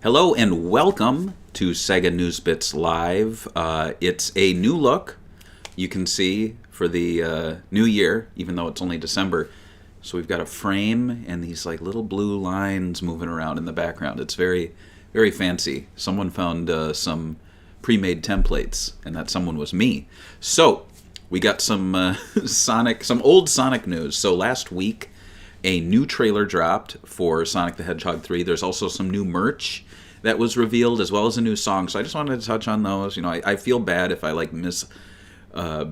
Hello and welcome to SEGA News Bits Live. It's a new look, you can see, for the new year, even though it's only December. So we've got a frame and these like little blue lines moving around in the background. It's very, very fancy. Someone found some pre-made templates, and that someone was me. So we got some old Sonic news. So last week, a new trailer dropped for Sonic the Hedgehog 3. There's also some new merch that was revealed, as well as a new song. So I just wanted to touch on those. You know, I feel bad if I miss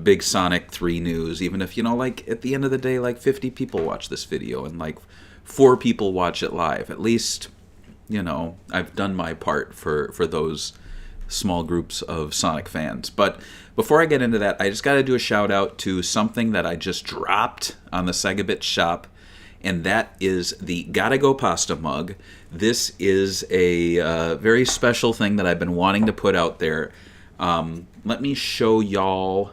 big Sonic 3 news, even if, at the end of the day, 50 people watch this video and 4 people watch it live. At least, I've done my part for those small groups of Sonic fans. But before I get into that, I just got to do a shout out to something that I just dropped on the Sega Bit shop, and that is the Gotta Go Pasta mug. This is a very special thing that I've been wanting to put out there. Let me show y'all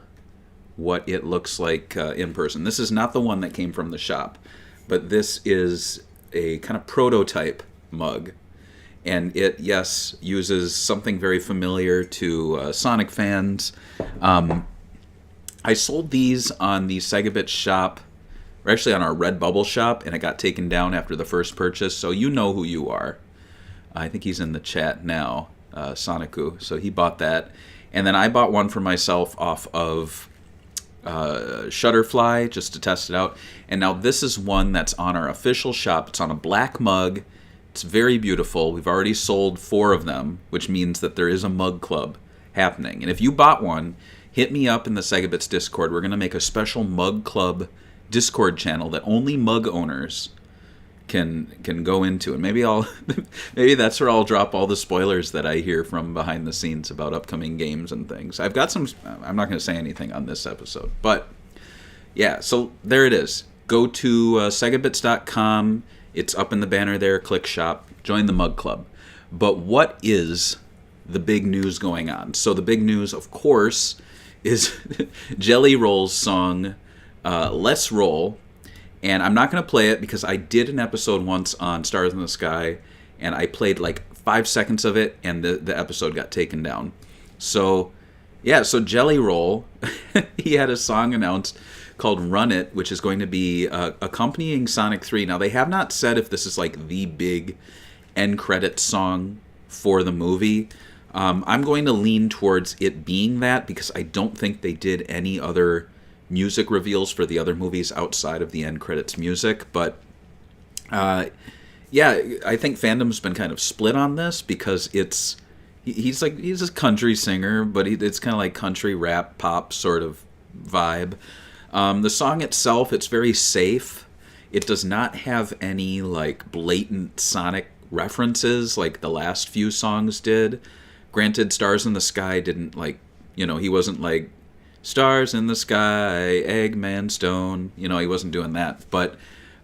what it looks like in person. This is not the one that came from the shop, but this is a kind of prototype mug. And it, yes, uses something very familiar to Sonic fans. I sold these on the Sega Bit shop, or actually on our Redbubble shop, and it got taken down after the first purchase, so you know who you are. I think he's in the chat now, Sonicu, so he bought that. And then I bought one for myself off of Shutterfly, just to test it out. And now this is one that's on our official shop. It's on a black mug. It's very beautiful. We've already sold 4 of them, which means that there is a mug club happening. And if you bought one, hit me up in the Sega Bits Discord. We're going to make a special mug club Discord channel that only mug owners can go into, and maybe that's where I'll drop all the spoilers that I hear from behind the scenes about upcoming games and things. I've got some. I'm not going to say anything on this episode, but yeah. So there it is. Go to segabits.com. It's up in the banner there. Click shop. Join the mug club. But what is the big news going on? So the big news, of course, is Jelly Roll's song, Let's Roll. And I'm not going to play it because I did an episode once on Stars in the Sky, and I played 5 seconds of it, and the episode got taken down. So, yeah, so Jelly Roll, he had a song announced called Run It, which is going to be accompanying Sonic 3. Now, they have not said if this is the big end credits song for the movie. I'm going to lean towards it being that because I don't think they did any other music reveals for the other movies outside of the end credits music. But yeah, I think fandom's been kind of split on this because he's a country singer, but it's kind of like country rap pop sort of vibe. The song itself, it's very safe. It does not have any blatant Sonic references like the last few songs did. Granted, Stars in the Sky didn't he wasn't Stars in the Sky, Eggman Stone. He wasn't doing that. But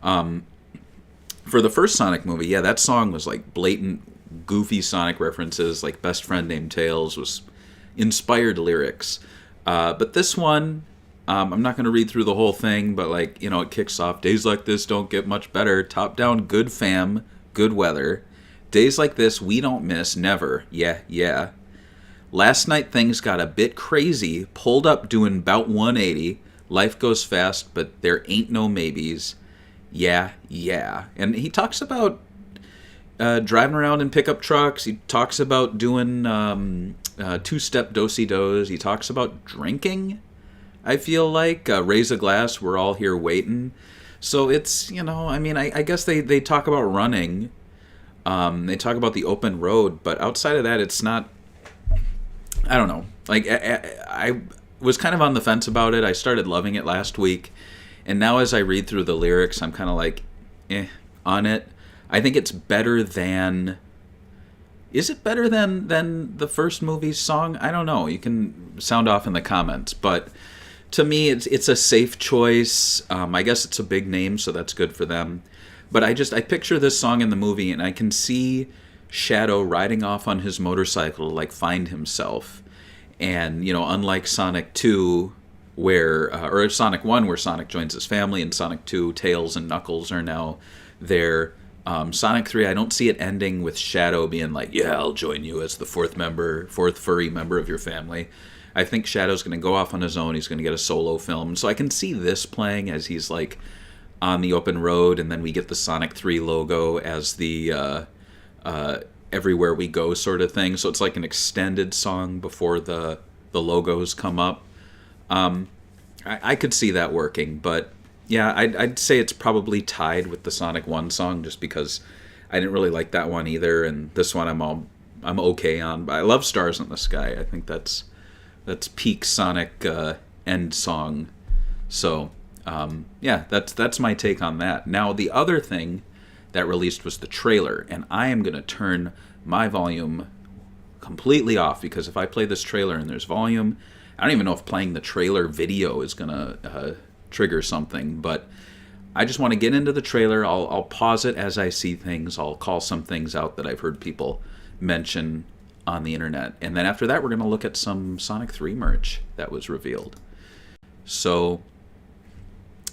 for the first Sonic movie, yeah, that song was blatant, goofy Sonic references, Best Friend Named Tails was inspired lyrics. But this one, I'm not going to read through the whole thing, but it kicks off, days like this don't get much better. Top down, good fam, good weather. Days like this, we don't miss, never. Yeah, yeah. Last night things got a bit crazy, pulled up doing about 180. Life goes fast, but there ain't no maybes. Yeah, yeah. And he talks about driving around in pickup trucks. He talks about doing two-step do-si-dos. He talks about drinking, I feel raise a glass, we're all here waiting. So it's, I guess they talk about running. They talk about the open road, but outside of that, it's not... I don't know. I was kind of on the fence about it. I started loving it last week. And now as I read through the lyrics, I'm kind of on it. I think it's better than... Is it better than the first movie's song? I don't know. You can sound off in the comments. But to me, it's a safe choice. I guess it's a big name, so that's good for them. But I picture this song in the movie, and I can see Shadow riding off on his motorcycle to find himself. And unlike Sonic 2, or Sonic 1, where Sonic joins his family, and Sonic 2, Tails and Knuckles are now there Sonic 3, I don't see it ending with Shadow being like, yeah, I'll join you as the fourth furry member of your family. I think Shadow's going to go off on his own. He's going to get a solo film. So I can see this playing as he's like on the open road, and then we get the Sonic 3 logo as the Everywhere We Go sort of thing. So it's like an extended song before the logos come up. I could see that working, but yeah, I'd say it's probably tied with the Sonic 1 song, just because I didn't really like that one either, and this one I'm okay on. But I love Stars in the Sky. I think that's peak Sonic end song. So yeah, that's my take on that. Now the other thing that released was the trailer, and I am gonna turn my volume completely off, because if I play this trailer and there's volume, I don't even know if playing the trailer video is gonna trigger something. But I just want to get into the trailer. I'll pause it as I see things. I'll call some things out that I've heard people mention on the internet, and then after that we're going to look at some Sonic 3 merch that was revealed. So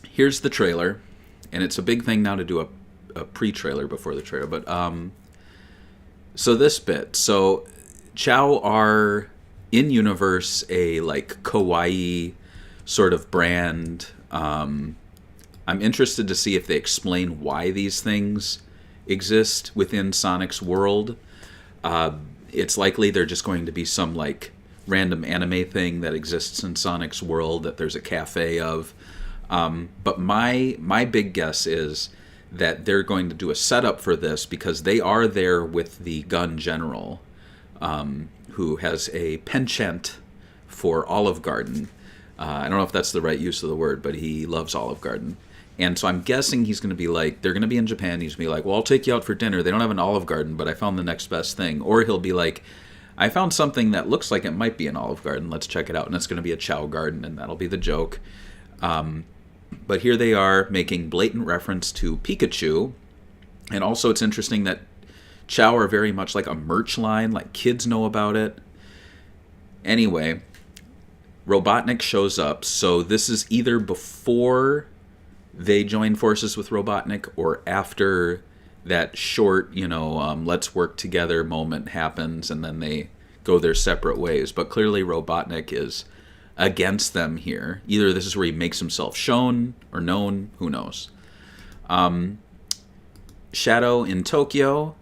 here's the trailer, and it's a big thing now to do a pre-trailer before the trailer, but so this bit, so Chow are in universe a like kawaii sort of brand. I'm interested to see if they explain why these things exist within Sonic's world. It's likely they're just going to be some like random anime thing that exists in Sonic's world that there's a cafe of. But my big guess is that they're going to do a setup for this, because they are there with the gun general, who has a penchant for Olive Garden. I don't know if that's the right use of the word, but he loves Olive Garden. And so I'm guessing he's going to be like, they're going to be in Japan, he's going to be like, well, I'll take you out for dinner. They don't have an Olive Garden, but I found the next best thing. Or he'll be like, I found something that looks like it might be an Olive Garden. Let's check it out. And it's going to be a Chow Garden, and that'll be the joke. But here they are making blatant reference to Pikachu. And also it's interesting that Chow are very much like a merch line, like kids know about it. Anyway, Robotnik shows up, so this is either before they join forces with Robotnik or after that short, let's work together moment happens, and then they go their separate ways. But clearly Robotnik is against them here. Either this is where he makes himself shown or known, who knows. Shadow in Tokyo.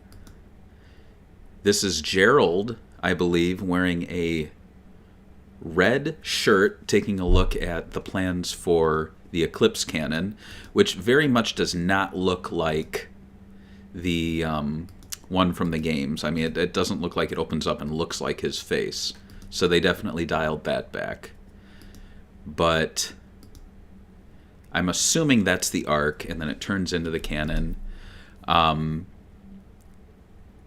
This is Gerald, I believe, wearing a red shirt, taking a look at the plans for the Eclipse cannon, which very much does not look like the one from the games. I mean, it doesn't look like it opens up and looks like his face. So they definitely dialed that back. But I'm assuming that's the arc, and then it turns into the cannon.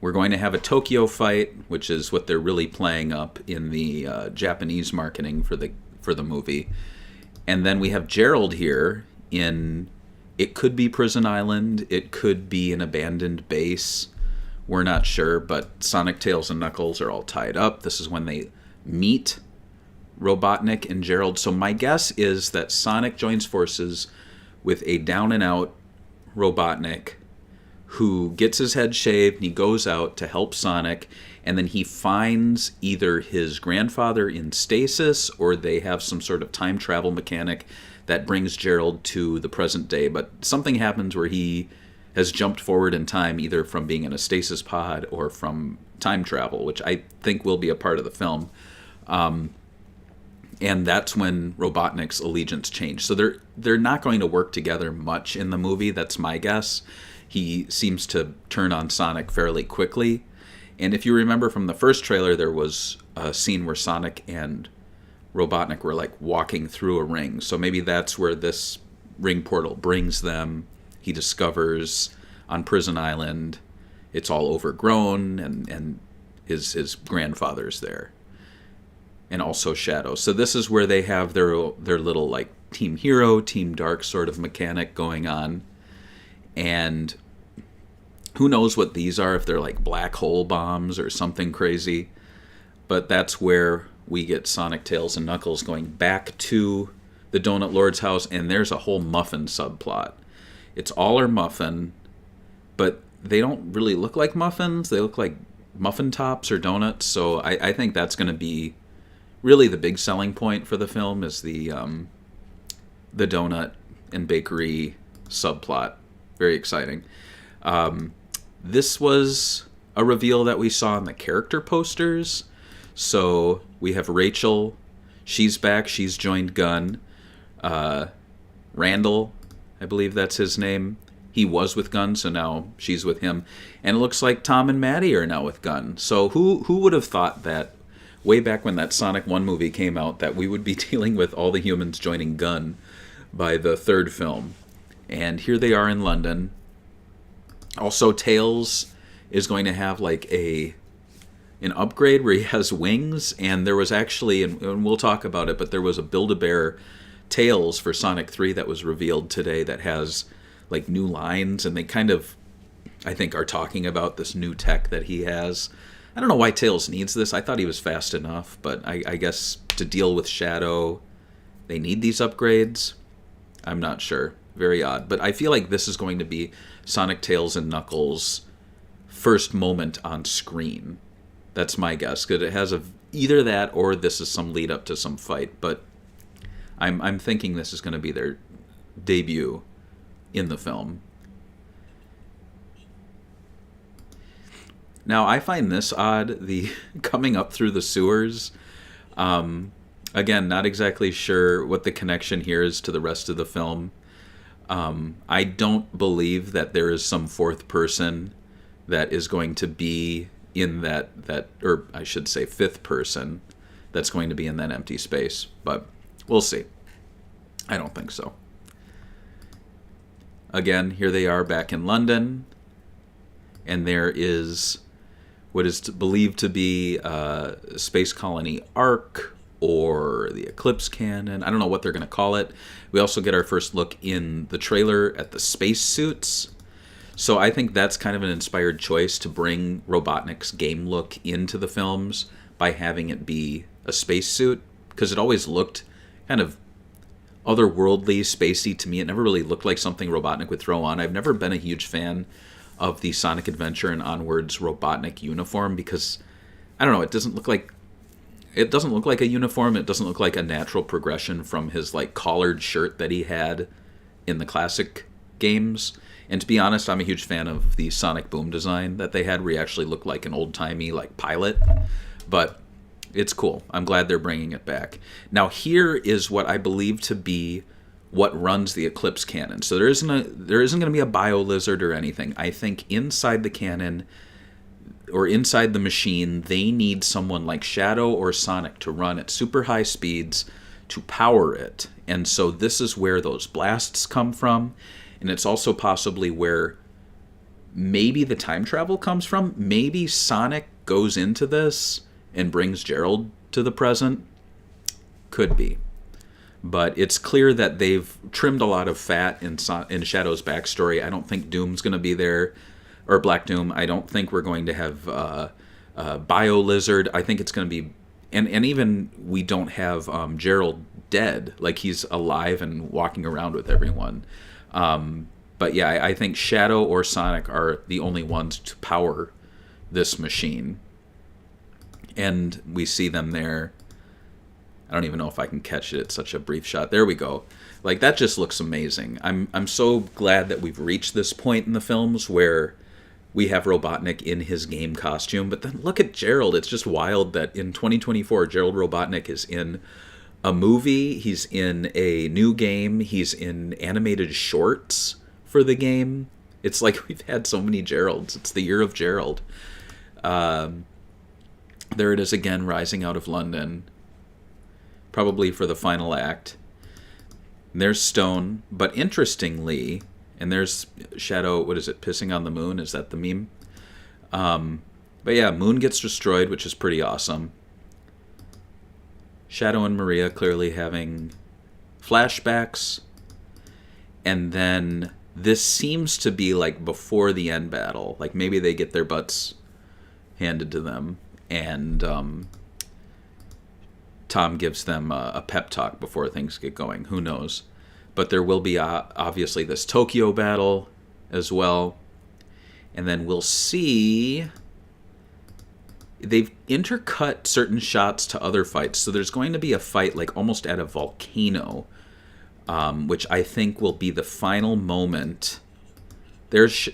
We're going to have a Tokyo fight, which is what they're really playing up in the Japanese marketing for the movie. And then we have Gerald here in, it could be Prison Island, it could be an abandoned base. We're not sure, but Sonic, Tails, and Knuckles are all tied up. This is when they meet Robotnik and Gerald. So my guess is that Sonic joins forces with a down-and-out Robotnik who gets his head shaved, and he goes out to help Sonic, and then he finds either his grandfather in stasis, or they have some sort of time travel mechanic that brings Gerald to the present day. But something happens where he has jumped forward in time, either from being in a stasis pod or from time travel, which I think will be a part of the film. And that's when Robotnik's allegiance changed. So they're not going to work together much in the movie, that's my guess. He seems to turn on Sonic fairly quickly. And if you remember from the first trailer, there was a scene where Sonic and Robotnik were like walking through a ring. So maybe that's where this ring portal brings them. He discovers on Prison Island it's all overgrown, and his grandfather's there. And also Shadow. So this is where they have their little like Team Hero, Team Dark sort of mechanic going on. And who knows what these are, if they're like black hole bombs or something crazy. But that's where we get Sonic, Tails, and Knuckles going back to the Donut Lord's house, and there's a whole Muffin subplot. It's all or Muffin, but they don't really look like muffins. They look like muffin tops or donuts. So I think that's going to be really the big selling point for the film is the donut and bakery subplot. Very exciting. This was a reveal that we saw in the character posters. So we have Rachel. She's back. She's joined Gunn. Randall, I believe that's his name. He was with Gunn, so now she's with him. And it looks like Tom and Maddie are now with Gunn. So who would have thought that way back when that Sonic 1 movie came out that we would be dealing with all the humans joining Gunn by the third film? And here they are in London. Also, Tails is going to have like an upgrade where he has wings, and there was actually, and we'll talk about it, but there was a Build-A-Bear Tails for Sonic 3 that was revealed today that has like new lines, and they kind of, I think, are talking about this new tech that he has. I don't know why Tails needs this. I thought he was fast enough, but I guess to deal with Shadow, they need these upgrades. I'm not sure. Very odd. But I feel like this is going to be Sonic, Tails, and Knuckles' first moment on screen. That's my guess, because it has either that or this is some lead up to some fight. But I'm thinking this is going to be their debut in the film. Now, I find this odd, the coming up through the sewers. Again, not exactly sure what the connection here is to the rest of the film. I don't believe that there is some fourth person that is going to be in that, or I should say fifth person, that's going to be in that empty space. But we'll see. I don't think so. Again, here they are back in London, and there is what is believed to be Space Colony Arc or the Eclipse Cannon. I don't know what they're going to call it. We also get our first look in the trailer at the spacesuits. So I think that's kind of an inspired choice to bring Robotnik's game look into the films by having it be a spacesuit, because it always looked kind of otherworldly, spacey to me. It never really looked like something Robotnik would throw on. I've never been a huge fan of the Sonic Adventure and Onward's Robotnik uniform because, I don't know, it doesn't look like a uniform. It doesn't look like a natural progression from his like collared shirt that he had in the classic games. And to be honest, I'm a huge fan of the Sonic Boom design that they had, where he actually looked like an old-timey like pilot. But it's cool. I'm glad they're bringing it back. Now here is what I believe to be what runs the Eclipse Cannon. So there isn't going to be a bio lizard or anything. I think inside the cannon or inside the machine, they need someone like Shadow or Sonic to run at super high speeds to power it. And so this is where those blasts come from. And it's also possibly where maybe the time travel comes from. Maybe Sonic goes into this and brings Gerald to the present. Could be. But it's clear that they've trimmed a lot of fat in Shadow's backstory. I don't think Doom's going to be there, or Black Doom. I don't think we're going to have Bio Lizard. I think it's going to be... And even we don't have Gerald dead. Like, he's alive and walking around with everyone. But yeah, I think Shadow or Sonic are the only ones to power this machine. And we see them there. I don't even know if I can catch it. It's such a brief shot. There we go. Like, that just looks amazing. I'm so glad that we've reached this point in the films where we have Robotnik in his game costume. But then look at Gerald. It's just wild that in 2024, Gerald Robotnik is in a movie. He's in a new game. He's in animated shorts for the game. It's like we've had so many Geralds. It's the year of Gerald. There it is again, rising out of London. Probably for the final act. And there's Stone, but interestingly, and there's Shadow, what is it, pissing on the moon? Is that the meme? But yeah, Moon gets destroyed, which is pretty awesome. Shadow and Maria clearly having flashbacks. And then this seems to be like before the end battle. Like maybe they get their butts handed to them. And Tom gives them a pep talk before things get going. Who knows? But there will be obviously this Tokyo battle as well. And then we'll see... They've intercut certain shots to other fights. So there's going to be a fight like almost at a volcano, which I think will be the final moment.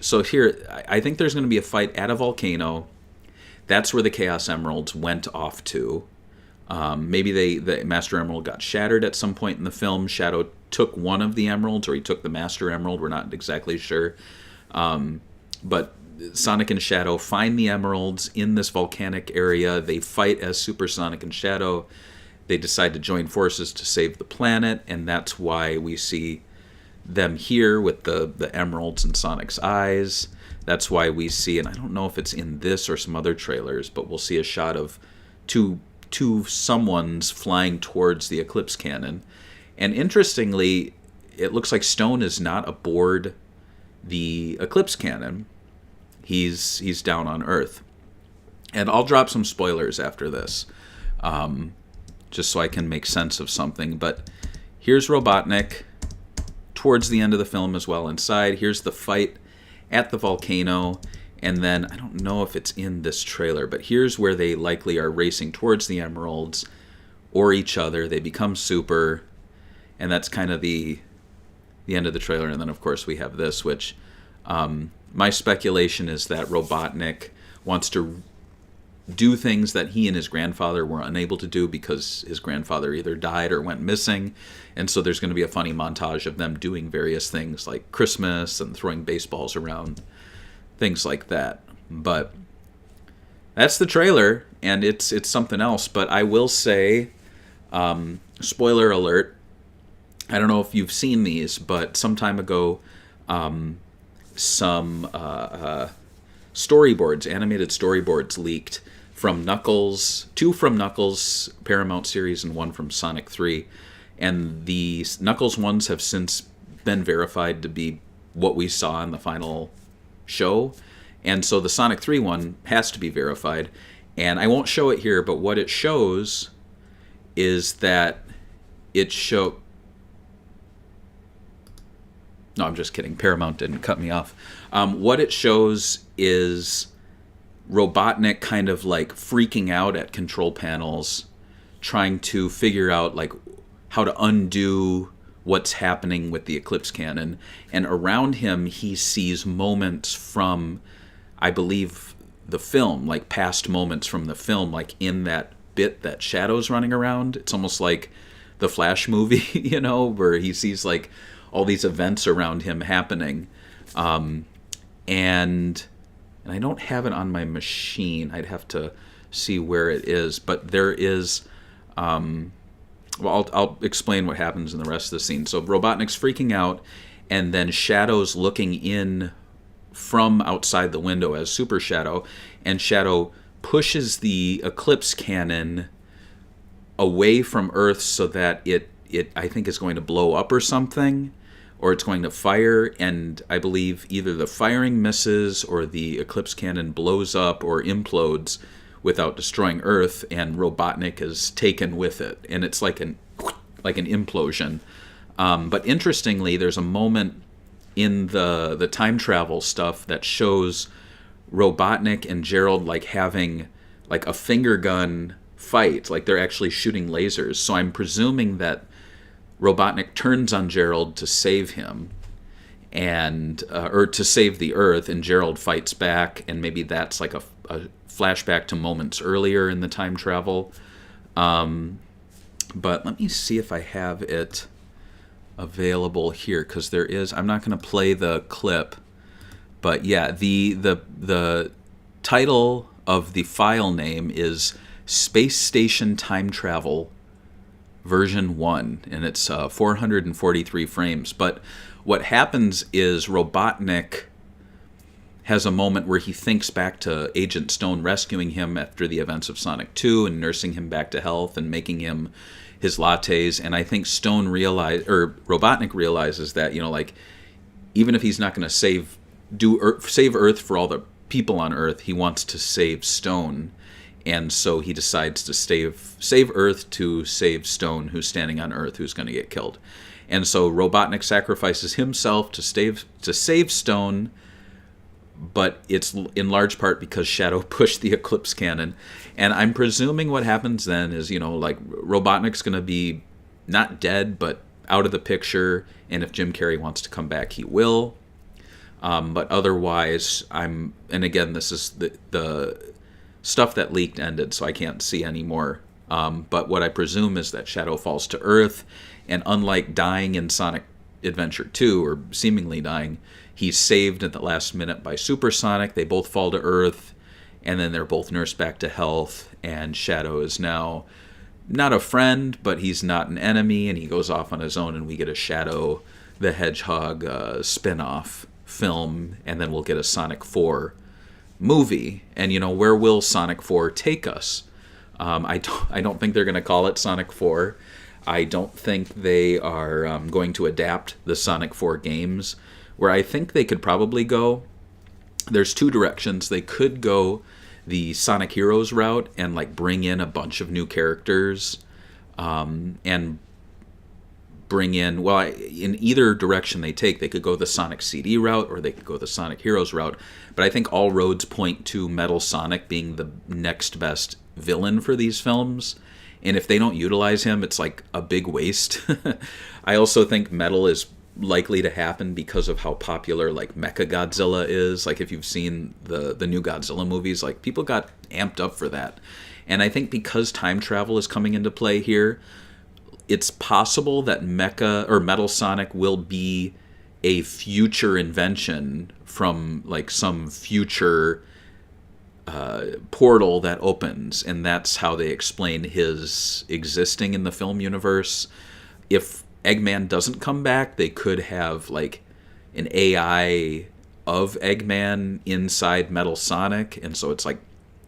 So here, I think there's going to be a fight at a volcano. That's where the Chaos Emeralds went off to. Maybe the Master Emerald got shattered at some point in the film. Shadow took one of the emeralds, or he took the Master Emerald. We're not exactly sure. But Sonic and Shadow find the emeralds in this volcanic area. They fight as Super Sonic and Shadow. They decide to join forces to save the planet, and that's why we see them here with the emeralds in Sonic's eyes. That's why we see, and I don't know if it's in this or some other trailers, but we'll see a shot of two someones flying towards the Eclipse Cannon. And interestingly, it looks like Stone is not aboard the Eclipse Cannon. He's down on Earth. And I'll drop some spoilers after this, just so I can make sense of something. But here's Robotnik towards the end of the film as well inside. Here's the fight at the volcano. And then, I don't know if it's in this trailer, but here's where they likely are racing towards the emeralds or each other. They become super, and that's kind of the end of the trailer. And then, of course, we have this, which my speculation is that Robotnik wants to do things that he and his grandfather were unable to do because his grandfather either died or went missing. And so there's going to be a funny montage of them doing various things like Christmas and throwing baseballs around, things like that. But that's the trailer, and it's something else. But I will say, spoiler alert, I don't know if you've seen these, but some time ago, some storyboards, animated storyboards leaked from Knuckles, 2 from Knuckles Paramount series and 1 from Sonic 3. And the Knuckles ones have since been verified to be what we saw in the final show. And so the Sonic 3 one has to be verified. And I won't show it here, but what it shows is that it No, I'm just kidding. Paramount didn't cut me off. What it shows is Robotnik kind of like freaking out at control panels, trying to figure out like how to undo what's happening with the Eclipse Cannon. And around him, he sees moments from, I believe, the film, like past moments from the film, like in that bit that Shadow's running around. It's almost like the Flash movie, where he sees like all these events around him happening. And I don't have it on my machine. I'd have to see where it is. But there is... I'll explain what happens in the rest of the scene. So Robotnik's freaking out, and then Shadow's looking in from outside the window as Super Shadow, and Shadow pushes the Eclipse Cannon away from Earth so that it I think is going to blow up or something, or it's going to fire, and I believe either the firing misses or the Eclipse Cannon blows up or implodes without destroying Earth, and Robotnik is taken with it, and it's like an implosion. But interestingly, there's a moment in the time travel stuff that shows Robotnik and Gerald like having like a finger gun fight, like they're actually shooting lasers. So I'm presuming that Robotnik turns on Gerald to save him, and or to save the Earth, and Gerald fights back, and maybe that's like a flashback to moments earlier in the time travel. But let me see if I have it available here, because there is. I'm not going to play the clip, but yeah, the title of the file name is Space Station Time Travel version 1, and it's 443 frames. But what happens is Robotnik has a moment where he thinks back to Agent Stone rescuing him after the events of Sonic 2 and nursing him back to health and making him his lattes. And I think Robotnik realizes that, like, even if he's not going to save Earth for all the people on Earth, he wants to save Stone. And so he decides to save Earth to save Stone, who's standing on Earth, who's going to get killed. And so Robotnik sacrifices himself to save Stone, but it's in large part because Shadow pushed the Eclipse cannon. And I'm presuming what happens then is, like Robotnik's going to be not dead, but out of the picture. And if Jim Carrey wants to come back, he will. But otherwise, and again, this is the stuff that leaked ended, so I can't see anymore. But what I presume is that Shadow falls to Earth, and unlike dying in Sonic Adventure 2, or seemingly dying, he's saved at the last minute by Supersonic. They both fall to Earth, and then they're both nursed back to health, and Shadow is now not a friend, but he's not an enemy, and he goes off on his own, and we get a Shadow the Hedgehog spin-off film, and then we'll get a Sonic 4 movie. And, where will Sonic 4 take us? I don't think they're going to call it Sonic 4. I don't think they are going to adapt the Sonic 4 games. Where I think they could probably go, there's two directions. They could go the Sonic Heroes route and bring in a bunch of new characters, and bring in, in either direction they take, they could go the Sonic CD route or they could go the Sonic Heroes route. But I think all roads point to Metal Sonic being the next best villain for these films. And if they don't utilize him, it's a big waste. I also think Metal is likely to happen because of how popular Mechagodzilla is. If you've seen the new Godzilla movies, people got amped up for that. And I think because time travel is coming into play here, it's possible that Metal Sonic will be a future invention from some future portal that opens, and that's how they explain his existing in the film universe. If Eggman doesn't come back, they could have an AI of Eggman inside Metal Sonic, and so it's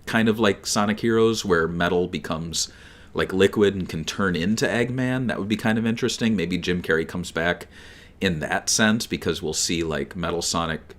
kind of like Sonic Heroes, where Metal becomes liquid and can turn into Eggman. That would be kind of interesting. Maybe Jim Carrey comes back in that sense, because we'll see Metal Sonic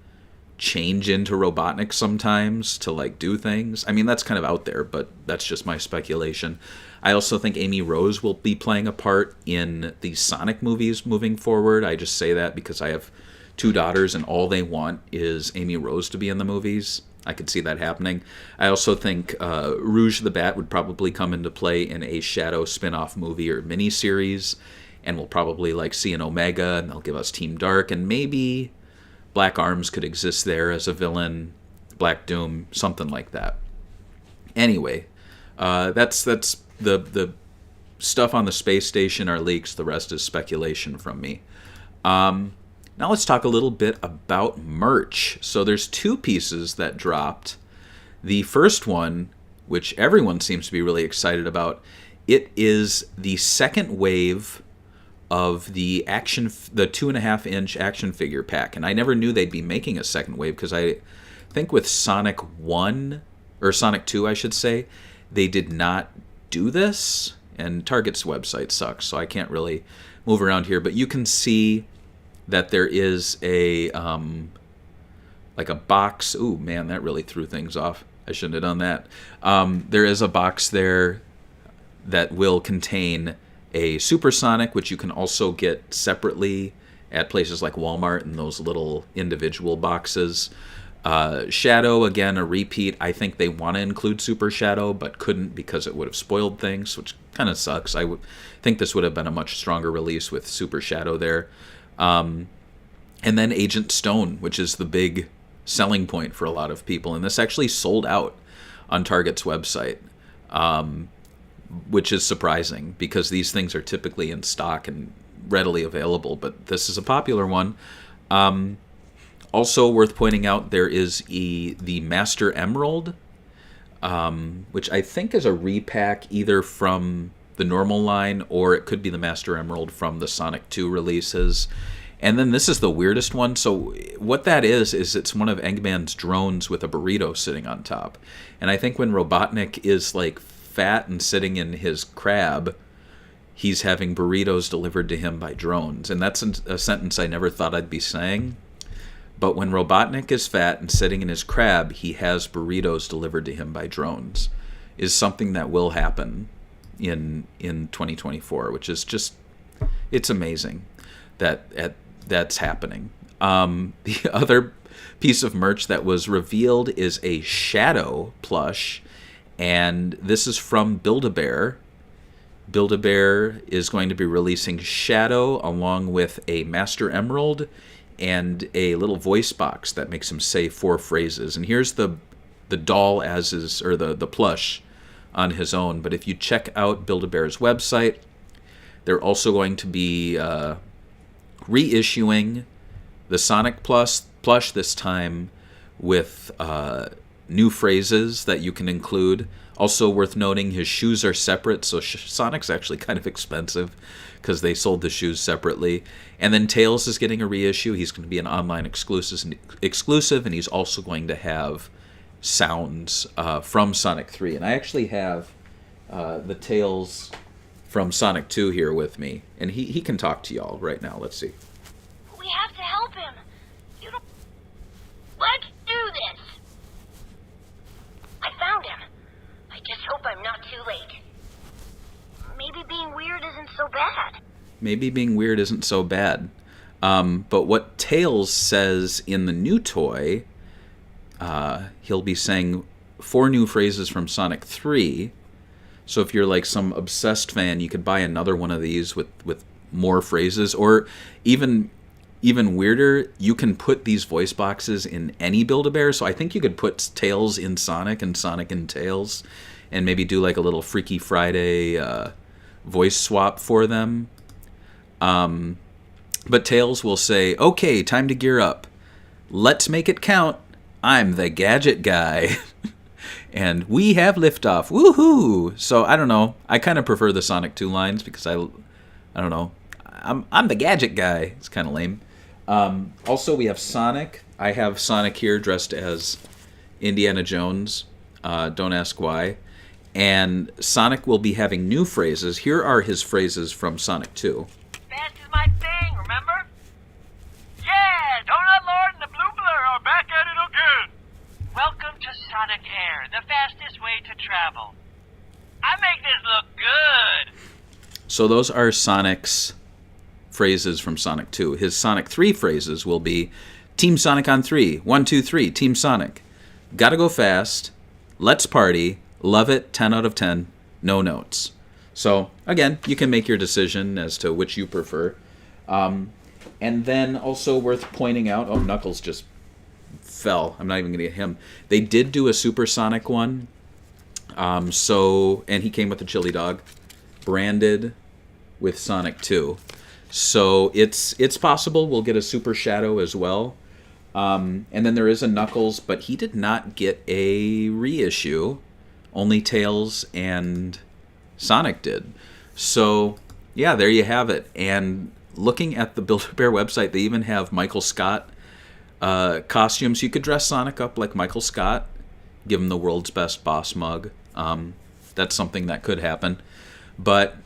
change into Robotnik sometimes to do things. I mean, that's kind of out there, but that's just my speculation. I also think Amy Rose will be playing a part in the Sonic movies moving forward. I just say that because I have two daughters and all they want is Amy Rose to be in the movies. I could see that happening. I also think Rouge the Bat would probably come into play in a Shadow spin-off movie or miniseries, and we'll probably see an Omega, and they'll give us Team Dark, and maybe Black Arms could exist there as a villain, Black Doom, something like that. Anyway, that's the stuff on the space station are leaks. The rest is speculation from me. Now let's talk a little bit about merch. So there's two pieces that dropped. The first one, which everyone seems to be really excited about, it is the second wave of the 2.5-inch action figure pack. And I never knew they'd be making a second wave, because I think with Sonic 1, or Sonic 2, I should say, they did not do this. And Target's website sucks, so I can't really move around here. But you can see that there is a box. Ooh, man, that really threw things off. I shouldn't have done that. There is a box there that will contain a Supersonic, which you can also get separately at places like Walmart in those little individual boxes. Shadow, again, a repeat. I think they want to include Super Shadow, but couldn't because it would have spoiled things, which kind of sucks. I would think this would have been a much stronger release with Super Shadow there. And then Agent Stone, which is the big selling point for a lot of people. And this actually sold out on Target's website, which is surprising because these things are typically in stock and readily available. But this is a popular one. Also worth pointing out, there is the Master Emerald, which I think is a repack either from the normal line, or it could be the Master Emerald from the Sonic 2 releases. And then this is the weirdest one. So what that is it's one of Eggman's drones with a burrito sitting on top. And I think when Robotnik is fat and sitting in his crab, he's having burritos delivered to him by drones. And that's a sentence I never thought I'd be saying. But when Robotnik is fat and sitting in his crab, he has burritos delivered to him by drones, is something that will happen in 2024, which is just, it's amazing that that's happening. The other piece of merch that was revealed is a Shadow plush, and this is from Build-A-Bear. Build-A-Bear is going to be releasing Shadow along with a Master Emerald and a little voice box that makes him say 4 phrases. And here's the doll as is, or the plush on his own. But if you check out Build-A-Bear's website, they're also going to be reissuing the Sonic plush this time with new phrases that you can include. Also worth noting, his shoes are separate, so Sonic's actually kind of expensive because they sold the shoes separately. And then Tails is getting a reissue. He's going to be an online exclusive, and he's also going to have sounds from Sonic 3. And I actually have the Tails from Sonic 2 here with me, and he can talk to y'all right now. Let's see. We have to help him. You don't... Let's do this. I found him. I just hope I'm not too late. Maybe being weird isn't so bad. Maybe being weird isn't so bad. But what Tails says in the new toy, he'll be saying 4 new phrases from Sonic 3. So if you're like some obsessed fan, you could buy another one of these with more phrases. Or even weirder, you can put these voice boxes in any Build-A-Bear. So I think you could put Tails in Sonic in Tails, and maybe do like a little Freaky Friday voice swap for them. But Tails will say, "Okay, time to gear up. Let's make it count. I'm the gadget guy." And we have liftoff. Woohoo! So I don't know. I kind of prefer the Sonic 2 lines because I don't know. I'm the gadget guy. It's kind of lame. Also, we have Sonic. I have Sonic here dressed as Indiana Jones. Don't ask why. And Sonic will be having new phrases. Here are his phrases from Sonic 2. Fast is my thing, remember? Yeah, Donut Lord and the Blue Blur are back at it again. Welcome to Sonic Air, the fastest way to travel. I make this look good. So those are Sonic's phrases from Sonic 2. His Sonic 3 phrases will be Team Sonic on 3, 1, 2, 3, Team Sonic. Gotta go fast. Let's party. Love it, 10 out of 10. No notes. So, again, you can make your decision as to which you prefer. And then also worth pointing out, oh, Knuckles just fell. I'm not even going to get him. They did do a Supersonic one. And he came with a chili dog, branded with Sonic 2. So it's possible we'll get a Super Shadow as well. And then there is a Knuckles, but he did not get a reissue. Only Tails and Sonic did. So, yeah, there you have it. And looking at the Build-A-Bear website, they even have Michael Scott costumes. You could dress Sonic up like Michael Scott, give him the world's best boss mug. That's something that could happen. But,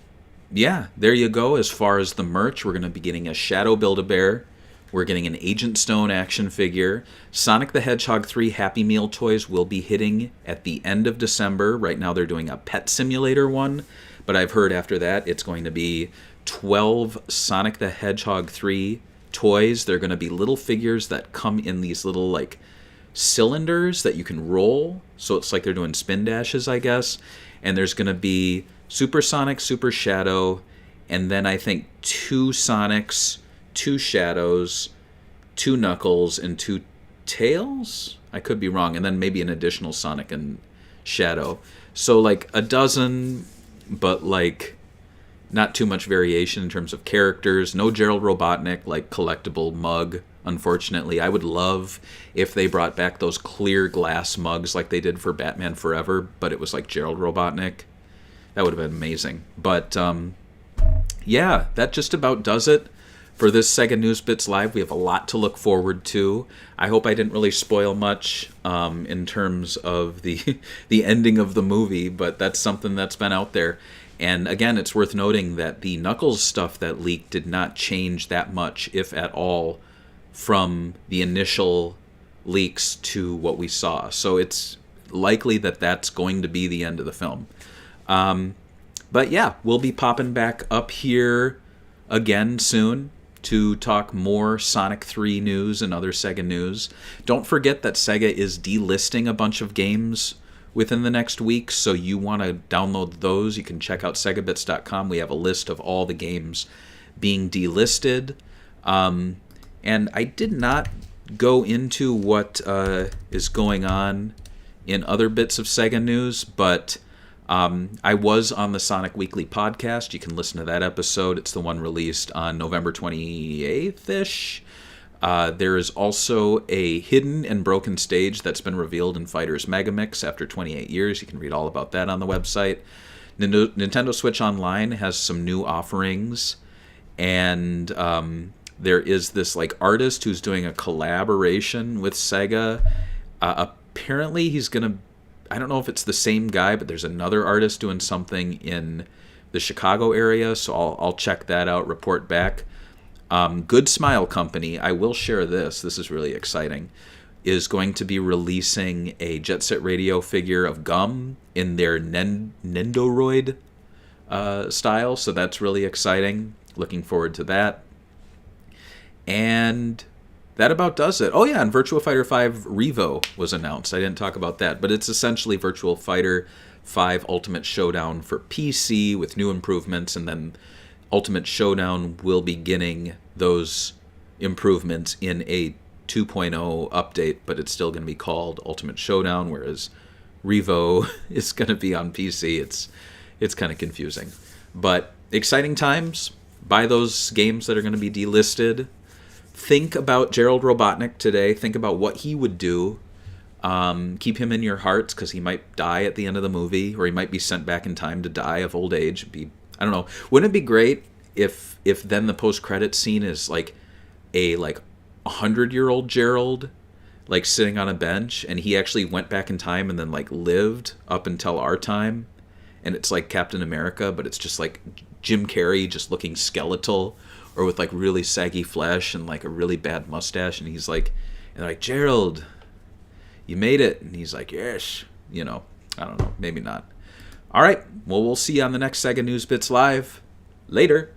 yeah, there you go. As far as the merch, we're going to be getting a Shadow Build-A-Bear. We're getting an Agent Stone action figure. Sonic the Hedgehog 3 Happy Meal toys will be hitting at the end of December. Right now they're doing a Pet Simulator one, but I've heard after that it's going to be 12 Sonic the Hedgehog 3 toys. They're going to be little figures that come in these little like cylinders that you can roll. So it's like they're doing spin dashes, I guess. And there's going to be Super Sonic, Super Shadow, and then I think 2 Sonics, 2 Shadows, 2 Knuckles, and 2 Tails? I could be wrong. And then maybe an additional Sonic and Shadow. So like a dozen, but like not too much variation in terms of characters. No Gerald Robotnik, like collectible mug, unfortunately. I would love if they brought back those clear glass mugs like they did for Batman Forever, but it was like Gerald Robotnik. That would have been amazing. But yeah, that just about does it. For this Sega News Bits Live, we have a lot to look forward to. I hope I didn't really spoil much in terms of the ending of the movie, but that's something that's been out there. And again, it's worth noting that the Knuckles stuff that leaked did not change that much, if at all, from the initial leaks to what we saw. So it's likely that that's going to be the end of the film. But yeah, we'll be popping back up here again soon. to talk more Sonic 3 news and other Sega news. Don't forget that Sega is delisting a bunch of games within the next week, so you want to download those. You can check out segabits.com. We have a list of all the games being delisted. And I did not go into what is going on in other bits of Sega news, but I was on the Sonic Weekly podcast. You can listen to that episode. It's the one released on November 28th-ish. There is also a hidden and broken stage that's been revealed in Fighters Megamix after 28 years. You can read all about that on the website. Nintendo Switch Online has some new offerings, and there is this like artist who's doing a collaboration with Sega. Apparently he's going to, I don't know if it's the same guy, but there's another artist doing something in the Chicago area, so I'll check that out, report back. Good Smile Company, I will share this is really exciting, is going to be releasing a Jet Set Radio figure of Gum in their Nendoroid style, so that's really exciting. Looking forward to that. And that about does it. Oh yeah, and Virtua Fighter 5 Revo was announced. I didn't talk about that, but it's essentially Virtua Fighter 5 Ultimate Showdown for PC with new improvements, and then Ultimate Showdown will be getting those improvements in a 2.0 update, but it's still going to be called Ultimate Showdown, whereas Revo is going to be on PC. It's kind of confusing. But exciting times. Buy those games that are going to be delisted. Think about Gerald Robotnik today. Think about what he would do. Keep him in your hearts, because he might die at the end of the movie, or he might be sent back in time to die of old age. I don't know. Wouldn't it be great if then the post-credit scene is like a 100-year-old Gerald, like sitting on a bench, and he actually went back in time and then like lived up until our time, and it's like Captain America, but it's just like Jim Carrey just looking skeletal, or with like really saggy flesh and like a really bad mustache, and he's like, and they're like, Gerald, you made it, and he's like, yes, I don't know, maybe not. All right, well, we'll see you on the next Sega News Bits Live. Later.